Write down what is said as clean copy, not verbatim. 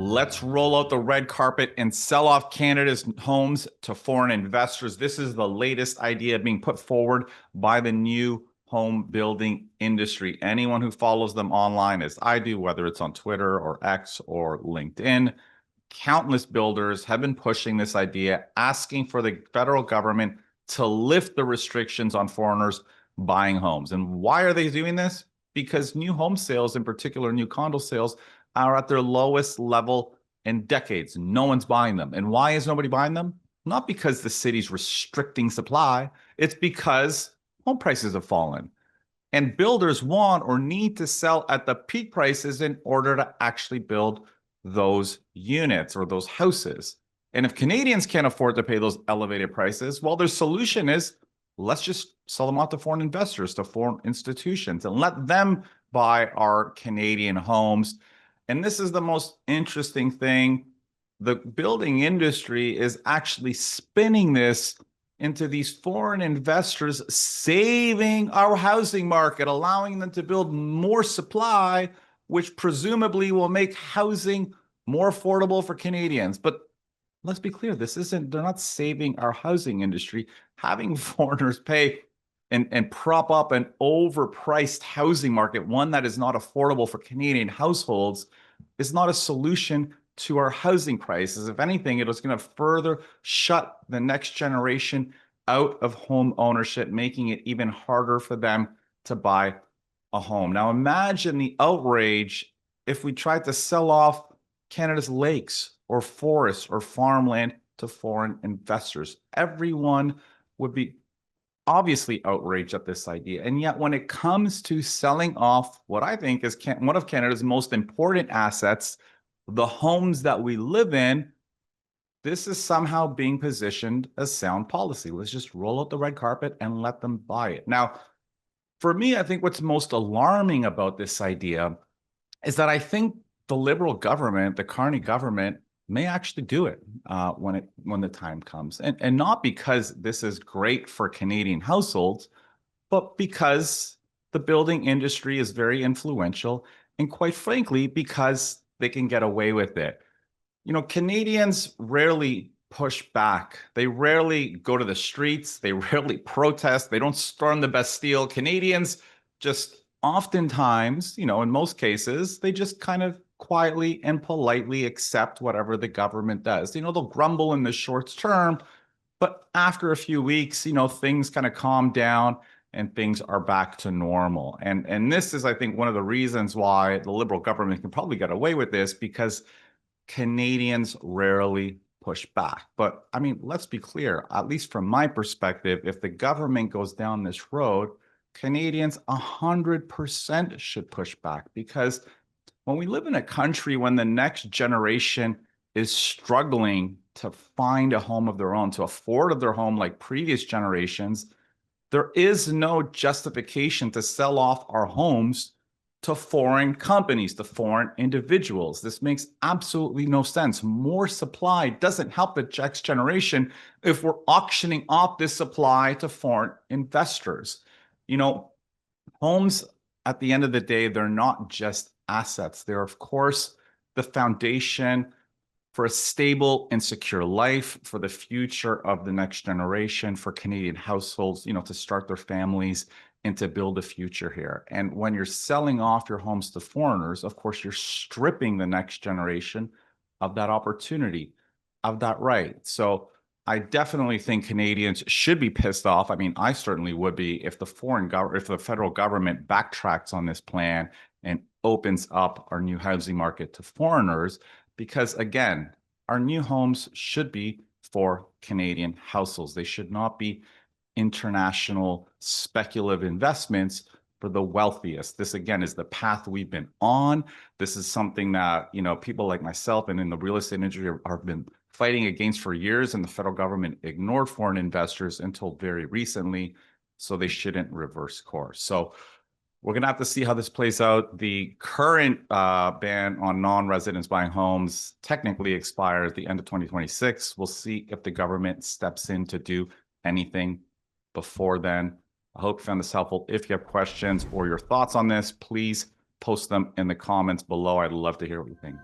Let's roll out the red carpet and sell off Canada's homes to foreign investors. This is the latest idea being put forward by the new home building industry. Anyone who follows them online, as I do, whether it's on Twitter or X or LinkedIn, countless builders have been pushing this idea, asking for the federal government to lift the restrictions on foreigners buying homes. And why are they doing this? Because new home sales, in particular new condo sales, are at their lowest level in decades. No one's buying them. And why is nobody buying them? Not because the city's restricting supply. It's because home prices have fallen. And builders want or need to sell at the peak prices in order to actually build those units or those houses. And if Canadians can't afford to pay those elevated prices, well, their solution is let's just sell them out to foreign investors, to foreign institutions, and let them buy our Canadian homes. And this is the most interesting thing. The building industry is actually spinning this into these foreign investors saving our housing market, allowing them to build more supply, which presumably will make housing more affordable for Canadians. But let's be clear, they're not saving our housing industry. Having foreigners pay and prop up an overpriced housing market, one that is not affordable for Canadian households, is not a solution to our housing prices. If anything, it is going to further shut the next generation out of home ownership, making it even harder for them to buy a home. Now, imagine the outrage if we tried to sell off Canada's lakes or forests or farmland to foreign investors. Everyone would be obviously outraged at this idea. And yet when it comes to selling off what I think is one of Canada's most important assets, the homes that we live in, this is somehow being positioned as sound policy. Let's just roll out the red carpet and let them buy it. Now, for me, I think what's most alarming about this idea is that I think the Liberal government, the Carney government, may actually do it when the time comes. And not because this is great for Canadian households, but because the building industry is very influential, and quite frankly, because they can get away with it. You know, Canadians rarely push back. They rarely go to the streets. They rarely protest. They don't storm the Bastille. Canadians just oftentimes, you know, in most cases, they just kind of quietly and politely accept whatever the government does. You know, they'll grumble in the short term, but after a few weeks, you know, things kind of calm down and things are back to normal. And this is, I think, one of the reasons why the Liberal government can probably get away with this, because Canadians rarely push back. But I mean, let's be clear, at least from my perspective, if the government goes down this road, Canadians 100% should push back, because when we live in a country when the next generation is struggling to find a home of their own, to afford their home like previous generations, there is no justification to sell off our homes to foreign companies, to foreign individuals. This makes absolutely no sense. More supply doesn't help the next generation if we're auctioning off this supply to foreign investors. You know, homes, at the end of the day, they're not just assets. They're, of course, the foundation for a stable and secure life, for the future of the next generation, for Canadian households, you know, to start their families and to build a future here. And when you're selling off your homes to foreigners, of course, you're stripping the next generation of that opportunity, of that right. So I definitely think Canadians should be pissed off. I mean, I certainly would be if the federal government backtracks on this plan and opens up our new housing market to foreigners, because again, our new homes should be for Canadian households. They should not be international speculative investments for the wealthiest. This again is the path we've been on. This is something that, you know, people like myself and in the real estate industry have been fighting against for years, and the federal government ignored foreign investors until very recently, so they shouldn't reverse course. So we're going to have to see how this plays out. The current ban on non-residents buying homes technically expires at the end of 2026. We'll see if the government steps in to do anything before then. I hope you found this helpful. If you have questions or your thoughts on this, please post them in the comments below. I'd love to hear what you think.